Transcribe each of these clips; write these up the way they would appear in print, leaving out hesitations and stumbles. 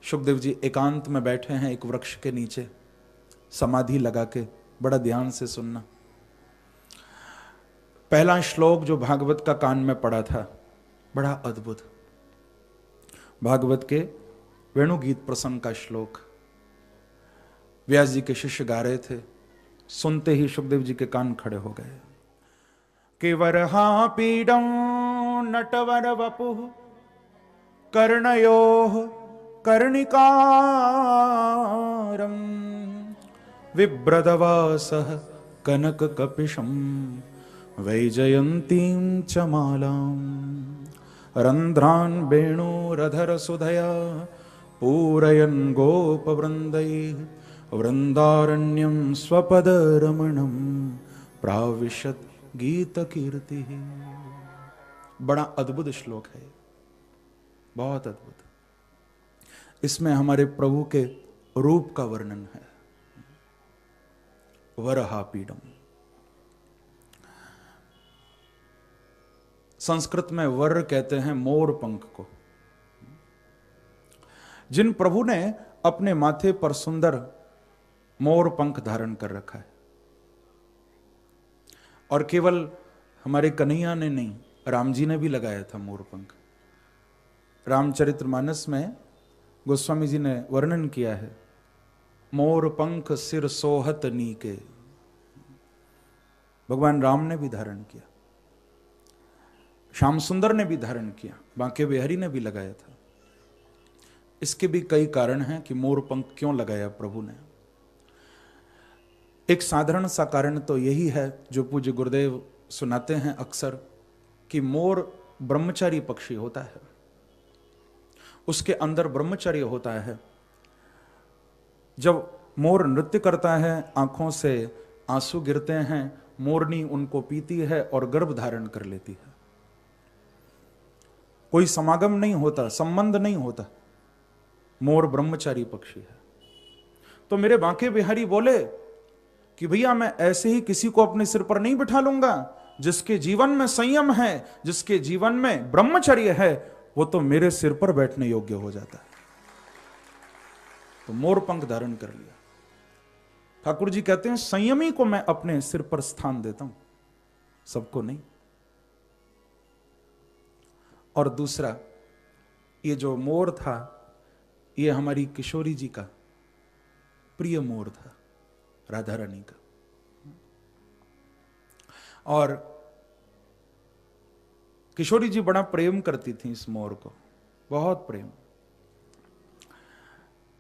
सुखदेव जी एकांत में बैठे हैं एक वृक्ष के नीचे, समाधि लगा के, बड़ा ध्यान से सुनना। पहला श्लोक जो भागवत का कान में पड़ा था, बड़ा अद्भुत, भागवत के वेणुगीत प्रसंग का श्लोक व्यास जी के शिष्य गा रहे थे। सुनते ही सुखदेव जी के कान खड़े हो गए। केवरहा पीडं नटवर वपुः कर्णयोः कर्णिकारं विभ्रदवासः कनककपिशं वैजयन्तीं च मालां रन्ध्रान् वेणोरधरसुधया पूरयन् गोपवृन्दैः वृन्दारण्यं स्वपदरमणं प्राविशत् गीतकीर्तिः। बड़ा अद्भुत श्लोक है, बहुत अद्भुत। इसमें हमारे प्रभु के रूप का वर्णन है। वरहापीडम, संस्कृत में वर कहते हैं मोर पंख को। जिन प्रभु ने अपने माथे पर सुंदर मोर पंख धारण कर रखा है, और केवल हमारे कन्हैया ने नहीं, राम जी ने भी लगाया था मोर पंख। रामचरितमानस में गोस्वामी जी ने वर्णन किया है, मोर पंख सिर सोहत नीके। भगवान राम ने भी धारण किया, श्याम सुंदर ने भी धारण किया, बांके बिहारी ने भी लगाया था। इसके भी कई कारण हैं कि मोर पंख क्यों लगाया प्रभु ने। एक साधारण सा कारण तो यही है जो पूज्य गुरुदेव सुनाते हैं अक्सर, कि मोर ब्रह्मचारी पक्षी होता है, उसके अंदर ब्रह्मचर्य होता है। जब मोर नृत्य करता है, आंखों से आंसू गिरते हैं, मोरनी उनको पीती है और गर्भ धारण कर लेती है। कोई समागम नहीं होता, संबंध नहीं होता, मोर ब्रह्मचारी पक्षी है। तो मेरे बांके बिहारी बोले कि भैया मैं ऐसे ही किसी को अपने सिर पर नहीं बिठा लूंगा, जिसके जीवन में संयम है, जिसके जीवन में ब्रह्मचर्य है, वो तो मेरे सिर पर बैठने योग्य हो जाता है। तो मोर पंख धारण कर लिया। ठाकुर जी कहते हैं संयमी को मैं अपने सिर पर स्थान देता हूं, सबको नहीं। और दूसरा, ये जो मोर था, ये हमारी किशोरी जी का प्रिय मोर था, राधा रानी का। और किशोरी जी बड़ा प्रेम करती थी इस मोर को, बहुत प्रेम।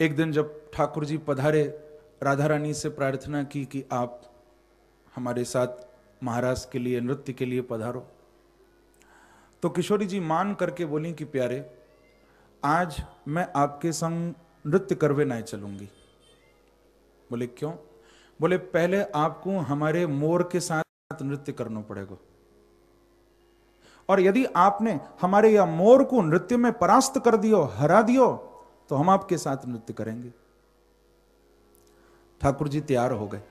एक दिन जब ठाकुर जी पधारे, राधा रानी से प्रार्थना की कि आप हमारे साथ महाराज के लिए नृत्य के लिए पधारो। तो किशोरी जी मान करके बोली कि प्यारे, आज मैं आपके संग नृत्य करवे नहीं चलूंगी। बोले क्यों? बोले पहले आपको हमारे मोर के साथ नृत्य करना पड़ेगा, और यदि आपने हमारे या मोर को नृत्य में परास्त कर दियो, हरा दियो, तो हम आपके साथ नृत्य करेंगे। ठाकुर जी तैयार हो गए।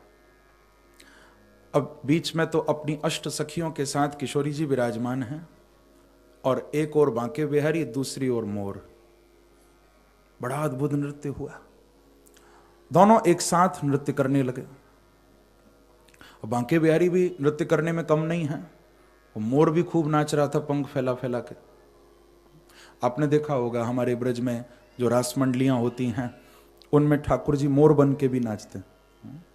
अब बीच में तो अपनी अष्ट सखियों के साथ किशोरी जी विराजमान हैं, और एक और बांके बिहारी, दूसरी ओर मोर। बड़ा अद्भुत नृत्य हुआ, दोनों एक साथ नृत्य करने लगे। और बांके बिहारी भी नृत्य करने में कम नहीं है, वो मोर भी खूब नाच रहा था पंख फैला फैला के। आपने देखा होगा हमारे ब्रज में जो रास मंडलियां होती हैं, उनमें ठाकुर जी मोर बन के भी नाचते हैं।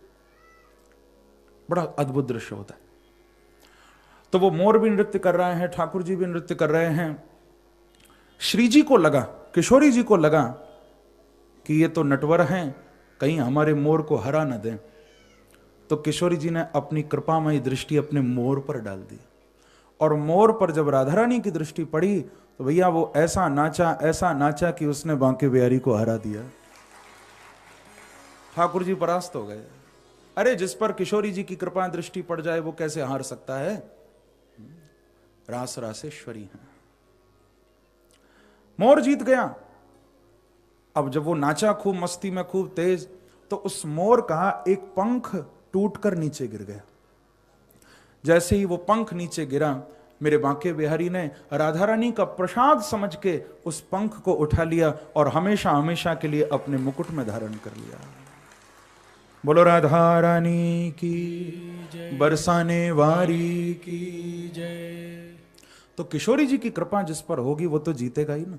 बड़ा अद्भुत दृश्य होता है। तो वो मोर भी नृत्य कर रहे हैं, ठाकुर जी भी नृत्य कर रहे हैं। श्री जी को लगा, किशोरी जी को लगा कि ये तो नटवर हैं, कहीं हमारे मोर को हरा न दें। तो किशोरी जी ने अपनी कृपामयी दृष्टि अपने मोर पर डाल दी, और मोर पर जब राधा रानी की दृष्टि पड़ी तो भैया वो ऐसा नाचा कि उसने बांके बिहारी को हरा दिया। ठाकुर जी परास्त हो गए। अरे जिस पर किशोरी जी की कृपा दृष्टि पड़ जाए वो कैसे हार सकता है? रास रासेश्वरी है। मोर जीत गया। अब जब वो नाचा खूब मस्ती में, खूब तेज, तो उस मोर का एक पंख टूटकर नीचे गिर गया। जैसे ही वो पंख नीचे गिरा, मेरे बांके बिहारी ने राधा रानी का प्रसाद समझ के उस पंख को उठा लिया और हमेशा हमेशा के लिए अपने मुकुट में धारण कर लिया। बोलो राधा रानी की जय, बरसाने वारी की जय। तो किशोरी जी की कृपा जिस पर होगी वो तो जीतेगा ही ना।